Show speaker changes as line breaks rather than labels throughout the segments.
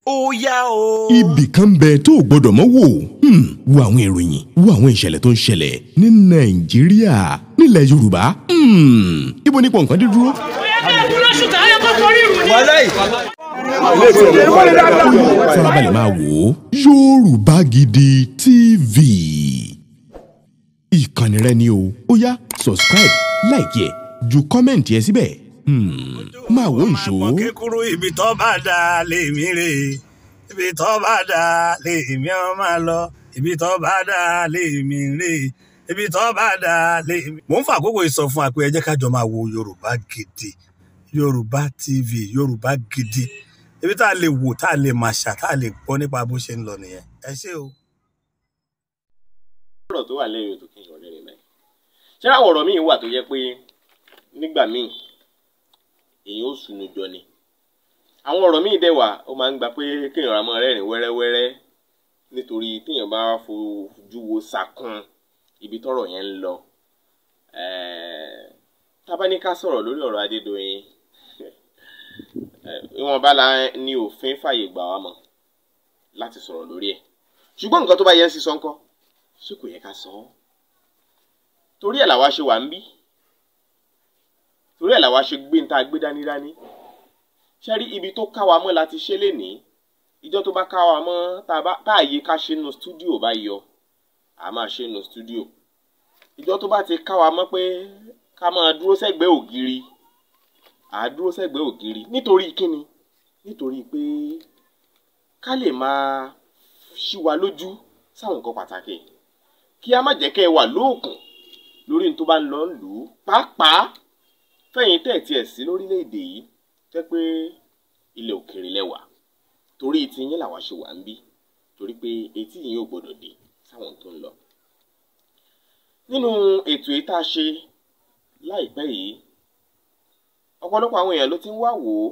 ó yá o.
ibì kan bẹ tó o gbọdọ̀ mọ́ wò wo àwọn ìròyìn wo àwọn ìṣẹ̀lẹ̀ tó ń ṣẹlẹ̀ ní Nàìjíríà nílẹ̀ Yorùbá ibo ní pọ̀nkan dídúró. farabalẹ̀ máa wò ó Yorùbá Gidi TV ìkànnì rẹ ni o ó yá subscribe like ẹ ju kọ́mẹ̀ntì ẹ síbẹ̀ máa wò ìṣó.
ọmọ kékeré ibi tó bá dá lèmi rè ibi tó bá dá lèmi ọ máa lọ ibi tó bá dá lèmi rè ibi tó bá dá lèmi. mò ń fa àkókò ìsọfún àpò ẹ jẹ́ ká jọ máa wo Yorùbá Gidi Yorùbá TV Yorùbá Gidi ibi tá a lè wò tá a lè máa ṣà tá a lè gbọ́ nípa bó ṣe ń lọ nìyẹn ẹ ṣé o.
ọ̀rọ̀ tó wà lẹ́yìn ètò kí n yọ̀ lẹ́yìn báyìí ṣé àwọn ọ̀rọ̀ míì wà tó yẹ pé nígbà míì èèyàn ó sùn jọ ni àwọn ọ̀rọ̀ míì dẹ̀ wà ó máa ń gba pé kéèyàn ra mọ́ rẹ́rìn wẹ́rẹ́wẹ́rẹ́ nítorí téèyàn bá fojú wo sàkún ibi tọ́rọ̀ yẹn ń lọ tábáníká sọ̀rọ̀ lórí ọ̀rọ̀ Adédoyin ìwọ̀nba la ní òfin fàyè gbà wá mọ́ láti sọ̀rọ̀ lórí ẹ̀ ṣùgbọ́n nǹkan tó bá yẹ ń sísọ ńkọ́ ṣé kò yẹ ká sọ ọ́ torí ẹ̀ làwa ṣe wà ń bí torí ẹ̀ làwa ṣe gbé níta gbé dání ṣe rí ibi tó ká wa mọ́ láti ṣe lénìí ìjọ tó bá ká wa mọ́ táàyè ká ṣe nù stúdíò bá yọ a máa ṣe nù stúdíò ìjọ tó bá ti ká wa mọ́ pé ká máa dúró sẹ́gbẹ̀ẹ́ ògiri dúró sẹ́gbẹ̀ẹ́ ògiri nítorí kíni nítorí pé ká lè máa ṣí wa lójú sáwọn nǹkan pàtàkì kí a má jẹ́ kẹ́ ẹ wà lóòkùn lórí ní tó bá ń lọ lù ú pàápàá fẹ̀yìn tẹ̀tí ẹ̀ sí lórílẹ̀‐èdè yìí jẹ́ pé ilẹ̀ òkèèrè lẹ́wà torí ti yín làwa ṣe wà ń bí torí pé etí yín ò gbọdọ̀ dé sáwọn tó ń lọ. nínú ètò yìí tá a ṣe láìpẹ́ yìí ọ̀pọ̀lọpọ̀ àwọn èèyàn ló ti ń wá wò ó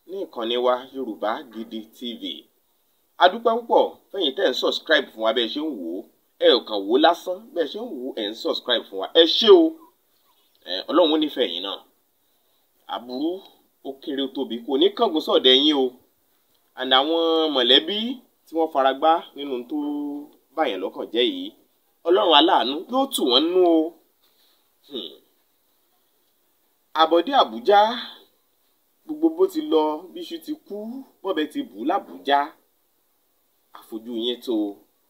ní ìkànnì wa Yorùbá Gidi TV adúpẹ́ púpọ̀ fẹ̀yìn tẹ̀ ń subscribe fún wa bẹ́ẹ̀ ṣe ń wò ó ẹ ò kàn wò ó lásán bẹ́ẹ̀ ṣe ń wò ó ẹ̀ ń subscribe fún wa ẹ ṣé o Ọlọ́run ó nífẹ̀ẹ́ yín náà àbúrú ó kéré ó tóbi kò ní kángun sọ̀dẹ̀ yín o and àwọn mọ̀lẹ́bí tí wọ́n faragbá nínú tó báyẹn lọ́kàn jẹ́ yìí Ọlọ́run aláàánú yóò tù wọ́n nú o àbọ̀dé Àbújá gbogbo bó ti lọ bíṣu ti kú bọ́bẹ̀ ti bù lábújá àfojú yín tó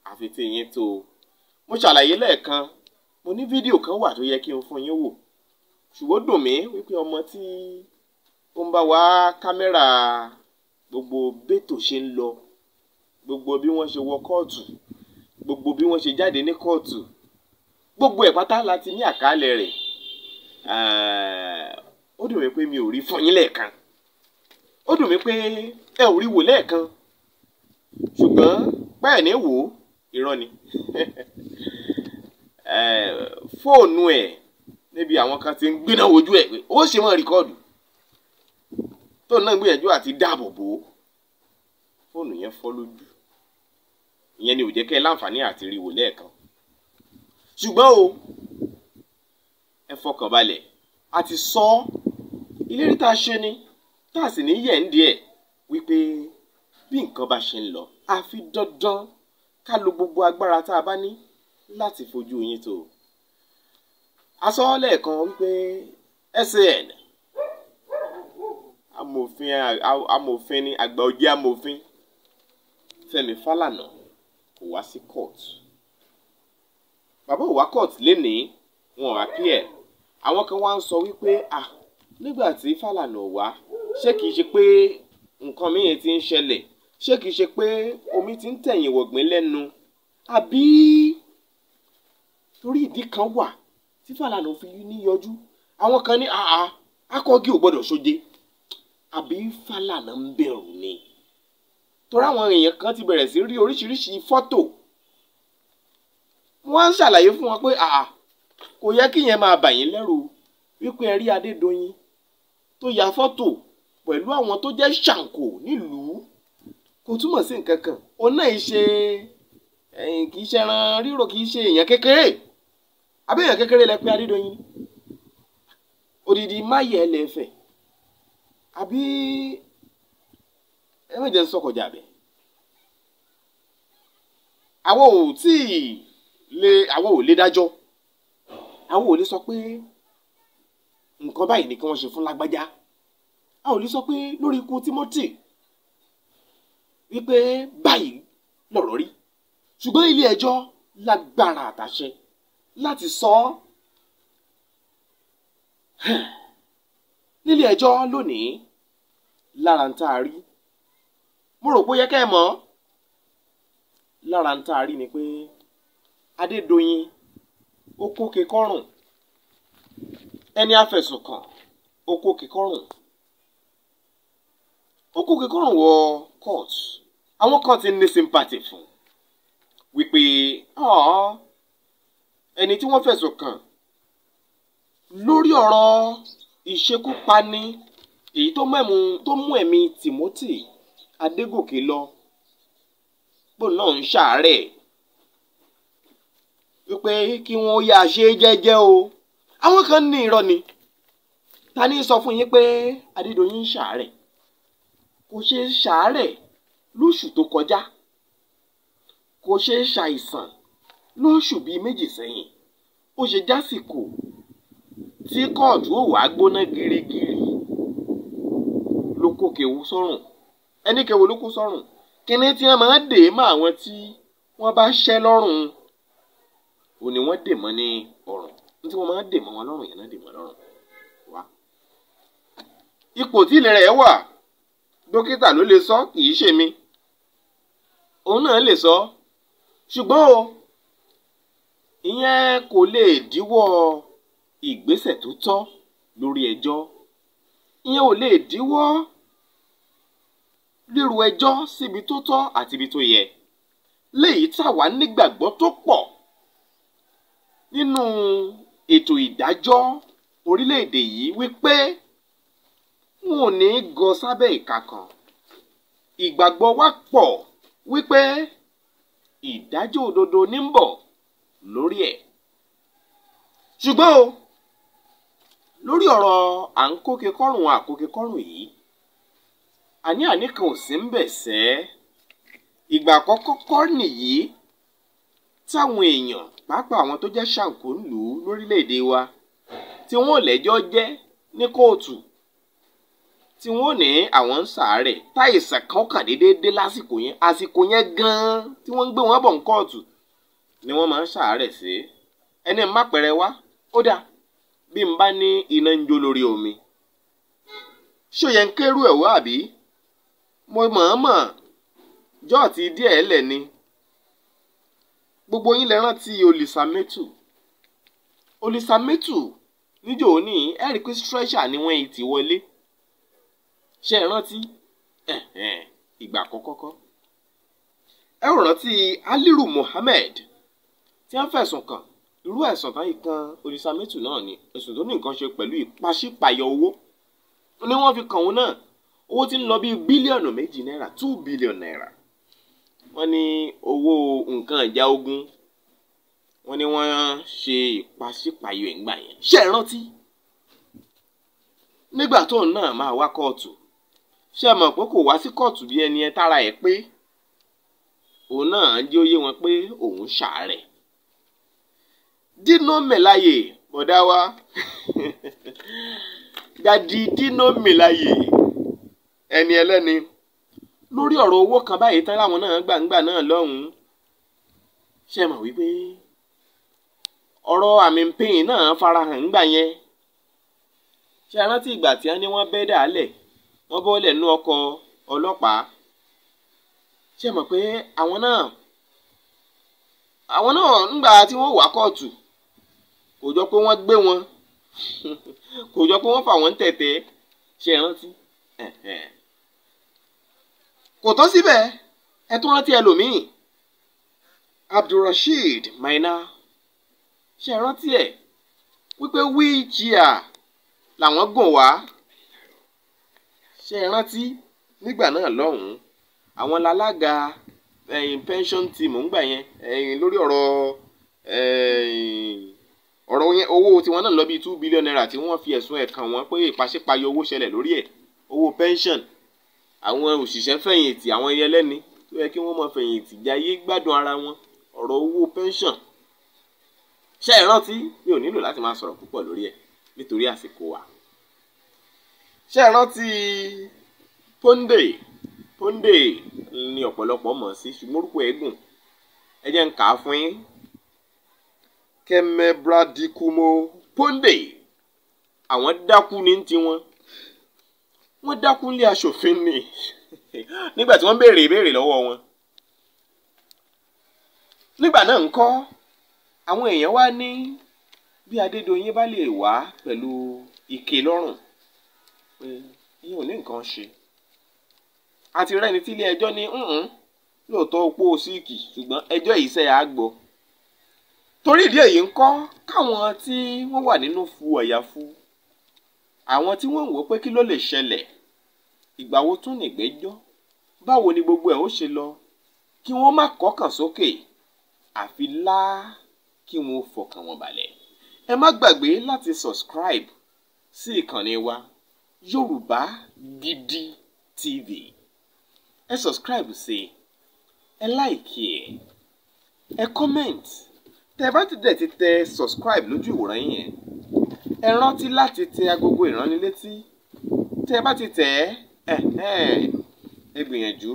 àfetí yín tó mo ṣàlàyé lẹ́ẹ̀kan mo ní fídíò kan wà tó yẹ kí n fún yín wò ṣùgbọ́n dùn mí wípé ọmọ tí ó ń bá wa kámẹ́rà gbogbo bẹ́tò ṣe ń lọ gbogbo bí wọ́n ṣe wọ kóòtù gbogbo bí wọ́n ṣe jáde ní kóòtù gbogbo ẹ̀ pátá láti ní àkàálẹ̀ rẹ̀ ó dùn mí pé mi ò rí fún yín lẹ́ẹ̀kan ó dùn mí pé ẹ ò rí wò lẹ́ẹ̀kan ṣùgbọ́n báyìí ní wò ó irọ́ ni fóònù ẹ̀ níbi àwọn kan ti ń gbéná wojú ẹ̀ pé ó ṣe mọ́ rìkọ́ọ̀dù tó náà gbìyànjú àti dáàbò bò ó fóònù yẹn fọ́ lójú ìyẹn ni ò jẹ́ kẹ́ ẹ láǹfààní àti rí wò lẹ́ẹ̀kan ṣùgbọ́n o ẹ fọkàn balẹ̀ a ti sọ ìlérí tá a ṣe ni tá a sì ní yẹ̀ ń díẹ̀ wípé bí nǹkan bá ṣe ń lọ àfi dandan ká lo gbogbo agbára tá a bá ní láti fojú yín tó a sọ lẹ́ẹ̀kan wípé SAN amòfin ni àgbà ọ̀jẹ̀ amòfin Fẹ́mi Fálànà kò wá sí court bàbá ò wá court lénìí wọn ò appear àwọn kan wá ń sọ wípé nígbà tí Fálànà wá ṣé kìí ṣe pé nǹkan mìíràn ti ń ṣẹlẹ̀ ṣé kìí ṣe pé omi ti ń tẹ̀yìn wọ̀gbìn lẹ́nu àbí torí ìdí kan wà tí Fálànà fi ní yọjú àwọn kan ní akọ́gí ò gbọ́dọ̀ ṣoje àbí Fálànà ń bẹ̀rù ni torí àwọn èèyàn kan ti bẹ̀rẹ̀ sí rí oríṣiríṣi fọ́tò wọ́n ń ṣàlàyé fún wọn pé kò yẹ kí yẹn máa bà yín lẹ́rù wípé ẹ rí Adédoyin tó ya fọ́tò pẹ̀lú àwọn tó jẹ́ ṣàǹkó nílùú kò túmọ̀ sí nǹkan kan òun náà kì í ṣe ẹran rírò kì í ṣe èèyàn kékeré àbí èèyàn kékeré lẹ pé Adédoyin odidi máyẹ̀ lẹ́fẹ̀ àbí ẹ méje ń sọkọjà bẹ̀ àwọn ò lè dájọ́, àwọn ò lè sọ pé nǹkan báyìí ni kí wọ́n ṣe fún lágbájá, a ò lè sọ pé lórí ikú Timothy wípé báyìí lọ̀rọ̀ rí, ṣùgbọ́n ilé ẹjọ́ lágbára àtàṣẹ láti sọ ọ́. Nílé ẹjọ́ lónìí lára ń tá a rí, mo rò pé ó yẹ kẹ́ ẹ mọ̀, lára ń tá a rí ni pé Adédoyin ó kóke kọ́rùn, ẹni afẹ̀sùnkàn ó kóke kọ́rùn, ó kóke kọ́rùn wọ court. Àwọn kan ti ní sympathy fún wípé ẹni tí wọ́n fẹ̀sùn kàn lórí ọ̀rọ̀ ìṣekúpani èyí tó mú ẹ̀mí Timothy Adégòkè lọ, bóun náà ń ṣàárẹ̀, wípé kí wọ́n yá ṣe jẹ́jẹ́ o. Àwọn kan ní irọ́ ni, ta ni sọ fún yín pé Adédoyin ń ṣàárẹ̀? Kò ṣe ṣàárẹ̀ lóṣù tó kọjá, kò ṣe ṣàìsàn lóṣù bíi méjì sẹ́yìn, ó ṣe jásìkò tí kóòtù ò wá gbóná girigiri ló kó kewu sọ́rùn. Ẹni kewu ló kó sọ́rùn, kíní tí wọ́n máa ń dè mọ́ àwọn tí wọ́n bá ṣẹ́ lọ́rùn ò ní wọ́n dè mọ́ ní ọrùn, tí wọ́n máa ń dè mọ́ wọn lọ́rùn yẹn náà dè mọ́ lọ́rùn wá. Ipò tí ilẹ̀ rẹ̀ wà, dókítà ló lè sọ, kì í ṣe mi, òun náà lè sọ, ṣùgbọ́n o ìyẹn kò lè díwọ́ ìgbésẹ̀ tó tọ́ lórí ẹjọ́, ìyẹn ò lè díwọ́ ríru ẹjọ́ síbi tó tọ́ àti ibi tó yẹ, léyìí táwa nígbàgbọ́ tó pọ̀ nínú ètò ìdájọ́ orílẹ̀-èdè yìí wípé wọn ò ní gọ sábẹ́ ìka kan. Ìgbàgbọ́ wa pọ̀ wípé ìdájọ́ òdodo ní ń bọ̀ lórí ẹ̀. Ṣùgbọ́n o, lórí ọ̀rọ̀ à ń kóke kọ́rùn àkóke kọ́rùn yìí, àní kan ò sí ń bẹ̀ sẹ́. Ìgbà àkọ́kọ́ nìyí táwọn èèyàn, pàápàá àwọn tó jẹ́ ṣàǹkóńlù lórílẹ̀‐èdè wa, tí wọ́n lẹ́jọ́ jẹ́ ní kóòtù, tí wọ́n ní àwọn ń ṣàárẹ̀, táìsàn kan kàn déédéé dé lásìkò yẹn, àsìkò yẹn gan-an tí wọ́n ń gbé wọn bọ̀ ní kóòtù ni wọ́n máa ń ṣàárẹ̀ sí. Ẹni má pẹ̀rẹ̀ wá, ó dáa bí n bá ní iná ń jó lórí omi, ṣó yẹ ń kérú ẹ̀ wá àbí? Mo mọ̀ọ́mọ̀ jọ́ọ̀tì díẹ̀ lẹ̀ ni. Gbogbo yín lẹ rántí Olisametu níjọ́ òní, ẹ rí pé stretcher ni wọ́n ti wọlé. Ṣé ẹ rántí? Ìgbà àkọ́kọ́. Ẹ ò rántí Aliru Mohammed tí wọ́n fẹ̀sùn kàn, irú ẹ̀sùn tán yìí kan Olisametu náà ni, ẹ̀sùn tó ní nǹkan ṣe pẹ̀lú ìpàṣípàyọ owó ni wọ́n fi kàn òun náà. Owó tí ń lọ bí bílíọ̀nù 2 náírà, 2 billion naira. Wọ́n ní owó nǹkan ìjà ogun, wọ́n ní wọ́n ṣe ìpàṣípàyọ ìgbà yẹn. Ṣé ẹ rántí? Nígbà tóun náà máa wá kóòtù, ṣé ẹ mọ̀ pé kò wá sí kóòtù bí ẹni ẹ tára ẹ̀ pé òun náà jẹ́ ó yé wọn pé òun ṣàárẹ̀. Dino Melaye, bọ̀dá wa Dadi Dino Melaye, ẹni ẹlẹ́ni, lórí ọ̀rọ̀ owó kan báyìí tán láwọn náà gbàǹgbà náà lọ́hùn-ún. Ṣé ẹ mọ̀ wípé ọ̀rọ̀ àmì pín náà farahàn ńgbà yẹn? Ṣé ẹ rántí ìgbà tí wọ́n ní wọ́n bẹ́ dàálẹ̀, wọ́n bọ́lẹ̀ nú ọkọ̀ ọlọ́pàá? Ṣé ẹ mọ̀ pé àwọn náà ńgbà tí wọ́n wá kóòtù, kò jọ pé wọ́n gbé wọn kò jọ pé wọ́n fà wọ́n tẹ̀tẹ̀. Ṣé ẹ rántí? Kò tán síbẹ̀, ẹ tún rántí ẹlòmíì, Abdulrasheed Maina. Ṣé ẹ rántí ẹ̀ wípé wheelchair làwọn gùn wá? Ṣé ẹ rántí nígbà náà lọ́hùn-ún, àwọn lálága pension team ńgbà yẹn lórí ọ̀rọ̀ yẹn, owó tiwọn náà lọ bí 2 billion naira tí wọ́n fi ẹ̀sùn ẹ̀ kàn wọ́n pé ìpàṣípàyọ owó ṣẹlẹ̀ lórí ẹ̀, owó pension àwọn òṣìṣẹ́ fẹ̀yìntì, àwọn ẹyẹlẹ́ni tó yẹ kí wọ́n máa fẹ̀yìntì jayé gbádùn ara wọn, ọ̀rọ̀ owó pension. Ṣé ẹ rántí? Mi ò nílò láti máa sọ̀rọ̀ púpọ̀ lórí ẹ̀ nítorí àsìkò wa. Ṣé ẹ rántí Ponde ni ọ̀pọ̀lọpọ̀ mọ̀ sí ṣùgbọ́n orúkọ ẹ̀ gùn. Ẹ jẹ́ n kà á fún yín. Kemebradikumo Ponde. Àwọn dákú ní tiwọn. Wọ́n dákú nílé aṣòfin ni nígbà tí wọ́n béèrè ìbéèrè lọ́wọ́ wọn. Nígbà náà ńkọ́ àwọn èèyàn wá ní bí Adédoyin bá lè wá pẹ̀lú ike lọ́rùn pé ìyẹn ò ní nǹkan ṣe. Àti rẹ́ni tí ilé ẹjọ́ ní lóòótọ́ opó síìkì ṣùgbọ́n ẹjọ́ yìí ṣe àgbọ̀. Torí ìdí èyí ńkọ́ káwọn tí wọ́n wà nínú fu ọ̀yàfu, àwọn tí wọ́n ń wò pé kí ló lè ṣẹlẹ̀, ìgbà wo tún nìgbẹ́jọ́, báwo ni gbogbo ẹ̀ ó ṣe lọ, kí wọ́n má kọ́kàn sókè àfi kí wọ́n fọkàn wọn balẹ̀. Ẹ má gbàgbé láti subscribe sí ìkànnì wa Yorùbá Gidi TV. Ẹ subscribe sí, ẹ like ẹ comment. Tẹ́ bá ti dẹ̀ ti tẹ subscribe lójú ìwòran yẹn, ẹ rántí láti tẹ agogo ìránnilétí. Tẹ́ bá ti tẹ̀ ẹ gbìyànjú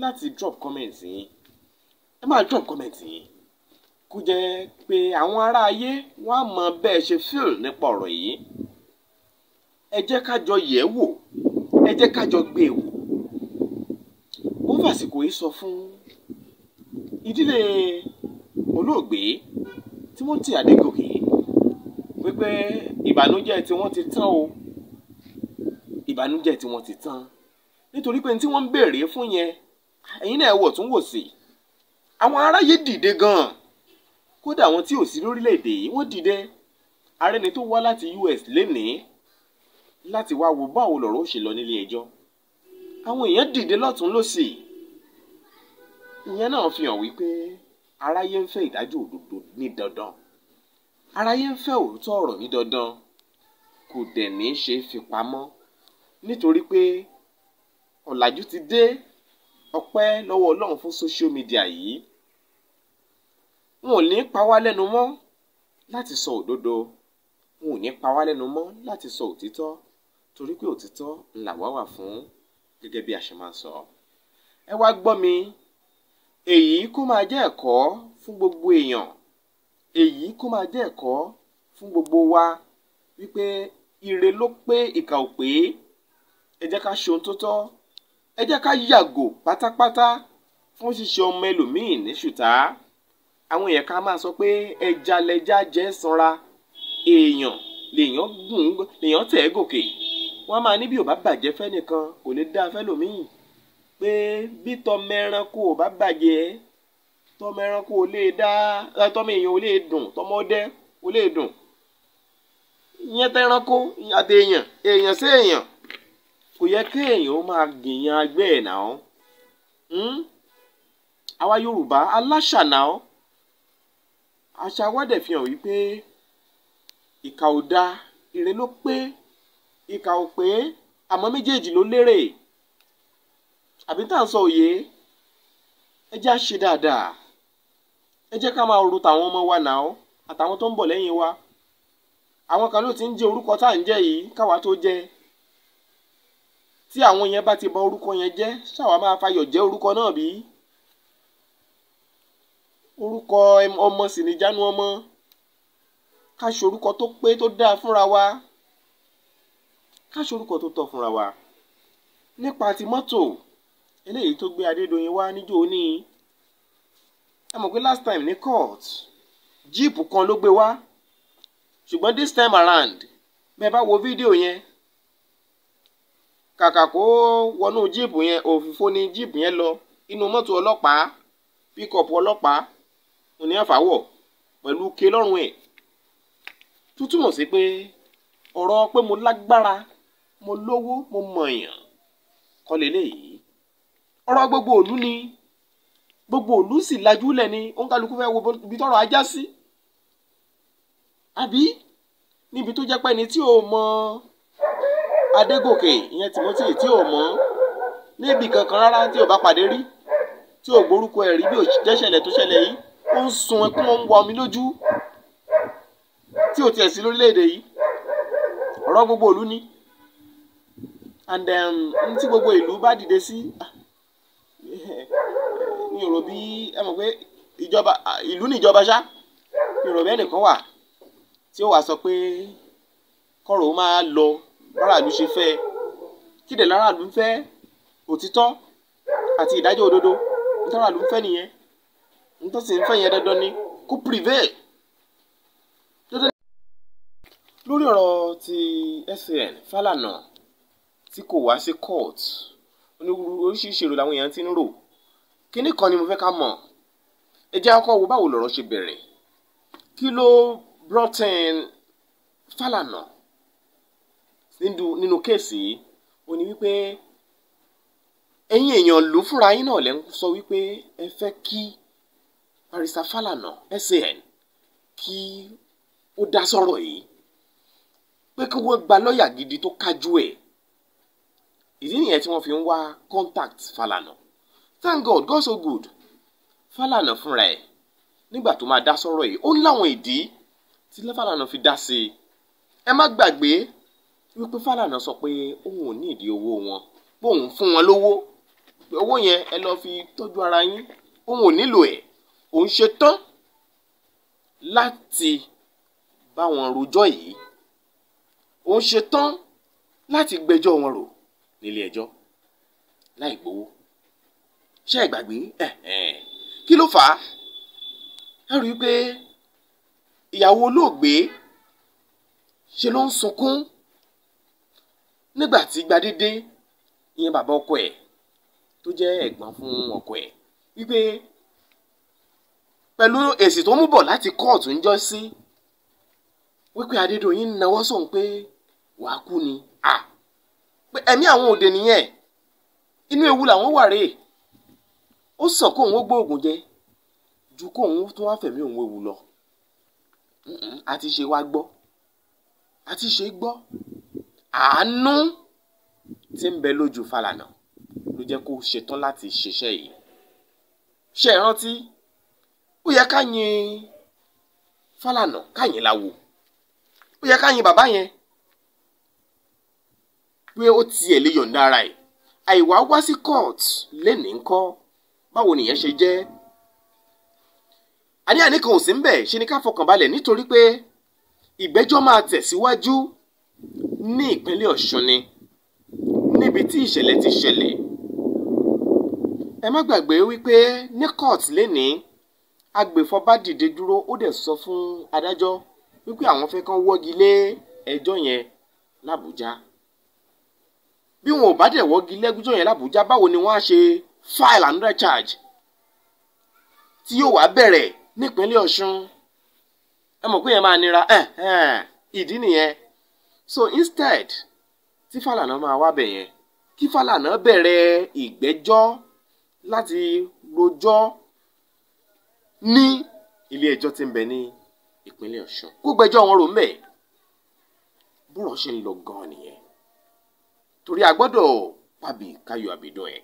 láti drop comment yín. Ẹ máa drop comment yín kó jẹ́ pé àwọn ará ayé wọ́n á mọ bẹ́ẹ̀ ṣe feel nípa ọ̀rọ̀ yìí. Ẹ jẹ́ ká jọ yẹ̀ wò, ẹ jẹ́ ká jọ gbé wò. Wọ́n fàsìkò yìí sọ fún ìdílé olóògbé Timothy Adégòkè wípé ìbànújẹ́ tí wọ́n ti tán o, ìbànújẹ́ tí wọ́n ti tán nítorí pé tí wọ́n ń béèrè fún yẹn ẹ̀yin náà wò tún wò sí. Àwọn aráyé dìde gan-an, kódà àwọn tí ò sí lórílẹ̀‐èdè yìí wọ́n dìde. Ààrẹ ni tó wá láti US lénìí láti wá wo báwo lọ̀rọ̀ ó ṣe lọ nílé ẹjọ́. Àwọn èèyàn dìde lọ́tún lósì. Ìyẹn náà fi hàn wípé aráyé ń fẹ́ ìdájọ́ òdodo ní dandan. Aráyé ń fẹ́ òótọ́ ọ̀rọ̀ ní dandan. Kò dẹ̀ ní ṣe fi pamọ́ nítorí pé ọ̀làjú ti dé. Ọpẹ́ lọ́wọ́ Ọlọ́run fún social media yìí. Wọn ò ní pa wá lẹ́nu mọ́ láti sọ òdodo. Wọn ò ní pa wá lẹ́nu mọ́ láti sọ òtítọ́ torí pé òtítọ́ ńlá wà fún gẹ́gẹ́ bí a ṣe máa sọ. Ẹ wá gbọ́ mi, èyí kó máa jẹ́ ẹ̀kọ́ fún gbogbo èèyàn. Èyí kó máa jẹ́ ẹ̀kọ́ fún gbogbo wa wípé ire ló pé ìkà ò pé. Ẹ jẹ́ ká ṣe ohun tó tọ́. Ẹ jẹ́ ká yàgò pátápátá fún ṣíṣe ọmọ ẹlòmíì ní ṣùtá. Àwọn èèyàn ká máa sọ pé ẹja lẹja jẹ́ sanra, èèyàn lèèyàn tẹ̀ gòkè. Wọ́n máa ní bí ò bá bàjẹ́ fẹ́nìkan kò lè dá fẹ́lòmíì. Pé bí tọmọ ẹranko ò bá bàjẹ́, tọmọ ẹranko ò lè dá, tọmọ èèyàn ò lè dùn, tọmọ ọdẹ ò lè dùn. Ìyẹn tẹranko àti èèyàn sí èèyàn. Kò yẹ kí èèyàn ó máa gbìyàn agbẹ́ ẹ̀ náà. Àwa Yorùbá aláṣà náà. Àṣà wa dẹ̀ fi hàn wípé ìkà ò dá, ire ló pé, ìkà ò pé, àmọ́ méjèèjì ló lérè. Àbí tá à ń sọ òye? Ẹ jẹ́ á ṣe dáadáa. Ẹ jẹ́ ká máa ro tàwọn ọmọ wa náà àtàwọn tó ń bọ̀ lẹ́yìn wa. Àwọn kan ló ti ń jẹ́ orúkọ tá à ń jẹ́ yìí káwa tó jẹ́. Tí àwọn yẹn bá ti bà orúkọ yẹn jẹ́, ṣáwa máa fayọ̀ jẹ́ orúkọ náà bí? Orúkọ ọmọ sì ní jánu ọmọ. Ká ṣe orúkọ tó pé tó dáa fúnra wa. Ká ṣe orúkọ tó tọ́ fúnra wa. Nípa ti mọ́tò eléyìí tó gbé Adédoyin wá níjó ní. Ẹ mọ̀ pé last time ní court jíìpù kan ló gbé wá. Ṣùgbọ́n this time around bẹ́ẹ̀ bá wo fídíò yẹn, kàkà kó wọnú jíìpù yẹn, òfìfo ni jíìpù yẹn lọ. Inú mọ́tò ọlọ́pàá, píkọ̀pù ọlọ́pàá òní àfàwọ̀ pẹ̀lú ké lọ́rùn ẹ̀. Tútùmọ̀ sí pé ọ̀rọ̀ pé mo lágbára, mo lówó, mo mọ̀yàn kọ́ leléyìí. Ọ̀rọ̀ gbogbo ìlú ni. Gbogbo ìlú sì lajú lẹ̀ ni. Òǹkàlùkù fẹ́ wo ibi tọ́rọ̀ ajá sí. Àbí níbi tó jẹ́ pé ẹni tí ò mọ Adégòkè, ìyẹn Timothy, tí ò mọ̀ níbi kankan rárá, tí ò bá pàdé rí, tí ò gbórúkọ ẹ̀ rí bí ò jẹ́ ṣẹlẹ̀ tó ṣẹlẹ̀ yìí, ó ń sun ẹkún, ó ń wa omi lójú tí ò tiẹ̀ sí lórílẹ̀‐èdè yìí. Ọ̀rọ̀ gbogbo ìlú ni, and tí gbogbo ìlú bá dìde sí mi ò rò bí ẹ mọ̀ pé ìjọba ìlú ní ìjọba ṣá, mi ò rò bí ẹnìkan wà tí ó wà sọ pé kọ́rọ̀ ó máa lọ láràlú ṣe fẹ́. Kí dẹ̀ láràlú ń fẹ́? Òtítọ́ àti ìdájọ́ òdodo. Láràlú ń fẹ́ nìyẹn. Nítorí sì ń fẹ́ yẹn dandan ni kó prevail. Lórí ọ̀rọ̀ ti SAN Fálànà tí kò wá sí court, oríṣiríṣi èrò làwọn èèyàn ti ń rò. Kíní kan ni mo fẹ́ ká mọ̀. Ẹ jẹ́ kọ́kọ́ wo báwo lọ̀rọ̀ ṣe bẹ̀rẹ̀. Kí ló brought in Fálànà nínú kéèsì yìí? Ó ní wípé ẹ̀yin èèyàn ló fúnra yín náà lẹ́ ń sọ wípé ẹ fẹ́ kí Barrister Fálànà SAN kí ó dá sọ̀rọ̀ yìí, pé kí wọ́n gba lọ́ọ̀yà gidi tó kájú ẹ̀. Ìdí nìyẹn tí wọ́n fi ń wá contact Fálànà. Thank God, God so good. Fálànà fúnra ẹ̀ nígbà tó máa dá sọ̀rọ̀ yìí, ó ń láwọn ìdí tí Fálànà fi dá sí i. Ẹ má gbàgbé wípé Fálànà sọ pé òun ò ní ìdí owó wọn, pé òun fún wọn lówó, pé owó yẹn ẹ lọ fi tọ́jú ara yín, òun ò nílò ẹ̀, òun ṣe tán láti bá wọn rojọ́ yìí, òun ṣe tán láti gbẹ́jọ́ wọn rò nílé ẹjọ́ láì gbowó. Ṣé ẹ gbàgbé? Kí ló fà á? Ẹ rí i pé ìyàwó olóògbé ṣe ló ń sunkún nígbà tí Gbadédé, ìyẹn bàbá ọkọ ẹ̀ tó jẹ́ ẹ̀gbọ́n fún ọkọ ẹ̀, wípé pẹ̀lú èsì tó mú bọ̀ láti kóòtù ń jọ́ sí wípé Adédoyin náwó sóhun pé wàá kú ni. Pé ẹ̀mí àwọn òde nìyẹn, inú ewu làwọn wà rèé. Ó sàn kóun ó gbóògùn jẹ ju kóun tún wá fẹ̀mí òun ewu lọ. Àti ṣe wá gbọ́, àti ṣe gbọ́. Àánú tí ń bẹ lójú Fálànà ló jẹ́ kó ṣetán láti ṣiṣẹ́ yìí. Ṣé ẹ rántí? Ó yẹ ká yin Fálànà, ká yin láwo. Ó yẹ ká yin bàbá yẹn pé ó tiẹ̀ lè yọ̀ǹda ara ẹ̀. Àìwá wá sí court lénìí ńkọ́, báwo nìyẹn ṣe jẹ́? Àní kan ò sí ń bẹ̀, ṣe ni ká fọkàn balẹ̀ nítorí pé ìgbẹ́jọ́ máa tẹ̀síwájú ní ìpínlẹ̀ Ọ̀ṣun ni, níbi tí ìṣẹ̀lẹ̀ ti ṣẹlẹ̀. Ẹ má gbàgbé wípé ní court lénìí, agbèfọ́ba dìde dúró, ó dẹ̀ sọ fún adájọ́ wípé àwọn fẹ́ kán wọ́gi lé ẹjọ́ yẹn l'Àbújá. Bí wọn ò bá dẹ̀ wọ́gi lẹ́jọ́ yẹn l'Àbújá, báwo ni wọ́n á ṣe file another charge tí yóò wá bẹ̀rẹ̀ nípínlẹ̀ Ọ̀ṣun? Ẹ mọ̀ pé yẹn máa nira. Ìdí nìyẹn. So instead tí Fálànà máa wá bẹ̀ yẹn, kí Fálànà bẹ̀rẹ̀ ìgbẹ́jọ́ láti rojọ́ ní ilé ẹjọ́ tí ń bẹ ní ìpínlẹ̀ Ọ̀ṣun, kó gbẹ́jọ́ wọn rò ńbẹ̀. Bọ́rọ̀ ṣe ń lọ gan-an nìyẹn. Torí a gbọ́dọ̀ pàbí káyọ̀ àbídọ́ ẹ̀.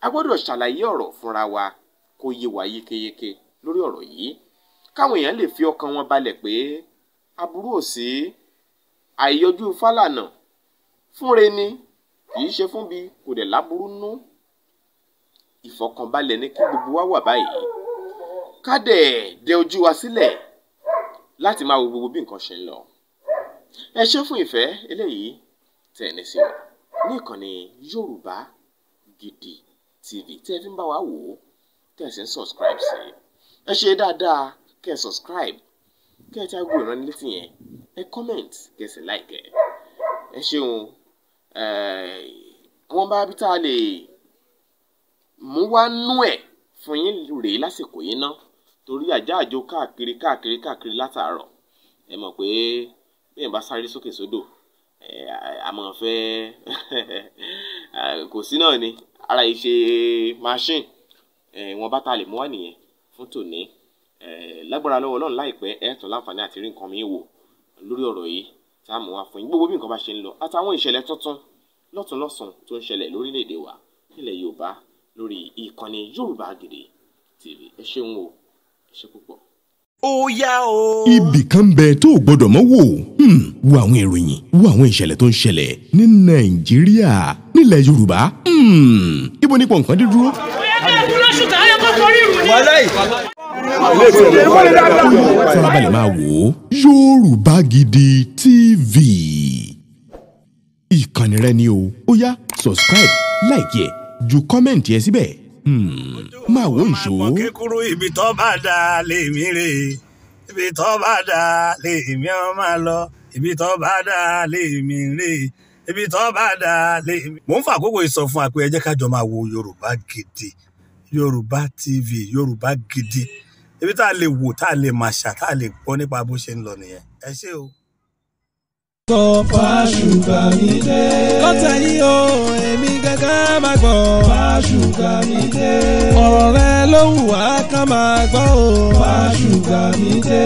A gbọ́dọ̀ ṣàlàyé ọ̀rọ̀ fúnra wa kó yé wa yékéyéké lórí ọ̀rọ̀ yìí, káwọn èèyàn lè fi ọkàn wọn balẹ̀ pé aburú ò sí. Àìyọjú Fálànà fúnre ni, kì í ṣe fún bí, kò dẹ̀ láburú nú. Ìfọkànbalẹ̀ ní kí gbogbo wa wà báyìí, ká dẹ̀ dẹ ojú wa sílẹ̀ láti máa wo gbogbo bí nǹkan ṣe ń lọ. Ẹ ṣé fún ìfẹ́ eléyìí tẹ̀ ní sí wa ní ìkànnì Yorùbá Gidi TV tí ẹ fi ń bá wa wò ó, tẹ̀ sí ń subscribe sí. Ẹ ṣe dáadáa kẹ́ ẹ subscribe, kẹ́ ẹ tí a gbọ́ ìránnilétí yẹn, ẹ comment, kẹ́ ẹ sì like ẹ. Ẹ ṣeun. Wọ́n bá bí tá a lè mú wá nú ẹ̀ fún yín rèé lásìkò yìí ná, torí àjò káàkiri látàárọ̀. Ẹ mọ̀ pé bí èèyàn bá sáré sókè sódò, àmọ́ fẹ́ kò sí náà ni, ara yìí ṣe machine. Wọ́n bá tá a lè mú wá nìyẹn fún tòní. Lágbára lọ́wọ́ Ọlọ́run láìpẹ́ ẹ tún láǹfààní àti rí nǹkan mi wò lórí ọ̀rọ̀ yìí tá a mú wá fún yín, gbogbo bí nǹkan bá ṣe ń lọ àtàwọn ìṣẹ̀lẹ̀ tuntun lọ́tùnlọ́sùn tó ń ṣẹlẹ̀ lórílẹ̀‐èdè wa nílẹ̀ Yorùbá lórí ìkànnì Yorùbá Gidi TV. Ẹ ṣeun o. ṣe púpọ̀.
ó yá o.
ibì kan bẹ tó o gbọdọ̀ mọ́ wò wo àwọn ìròyìn wo àwọn ìṣẹ̀lẹ̀ tó ń ṣẹlẹ̀ ní nàìjíríà nílẹ̀ yorùbá ibo ní pọ̀nkan dídúró. farabalẹ̀ máa wò ó Yorùbá Gidi TV ìkànnì rẹ ni o ó yá subscribe like ẹ ju kọ́mẹ̀ntì ẹ síbẹ̀ máa wò ń ṣó.
kíkúrú ibi tó bá dá lèmi rè ibi tó bá dá lèmi ó máa lọ ibi tó bá dá lèmi rè ibi tó bá dá lèmi. mò ń fa àkókò ìsọfún àpò ẹ jẹ́ ká jọ máa wo Yorùbá Gidi Yorùbá TV Yorùbá Gidi ibi tá a lè wò tá a lè màṣà tá a lè gbọ́ nípa bó ṣe ń lọ nìyẹn ẹ ṣé o.
sọ Fáṣùgbà mi dé. lọ́tẹ̀ yìí o èmi gángan máa gbọ́. Fáṣùgbà mi dé. ọ̀rọ̀ rẹ ló wù wá ká máa gbọ́ o. Fáṣùgbà mi dé.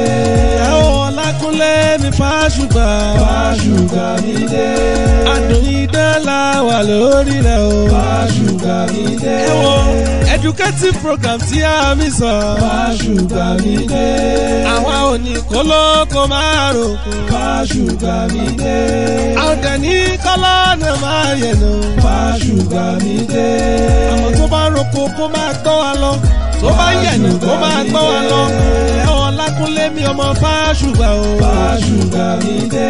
ìyàwó Ọlákúnlé mi Fáṣùgbà. Fáṣùgbà mi dé. adùn idán la wà lórí rẹ o. Fáṣùgbà mi dé. ẹ wo educative program tí a mi sọ. Fáṣùgbà mi dé. àwa ò ní kólókó máa ròkó. Fáṣùgbà mi dé. àwọn dẹ̀ní kọ́lá náà máa yẹ̀ lọ. Fáṣùgbà mi dé. àwọn tó bá roko kó máa gbọ́ wa lọ. tó bá yẹ̀nù kó máa gbọ́ wa lọ. ẹ̀ Ọlákúnlé mi ọmọ Fáṣùgbà o. Fáṣùgbà mi dé.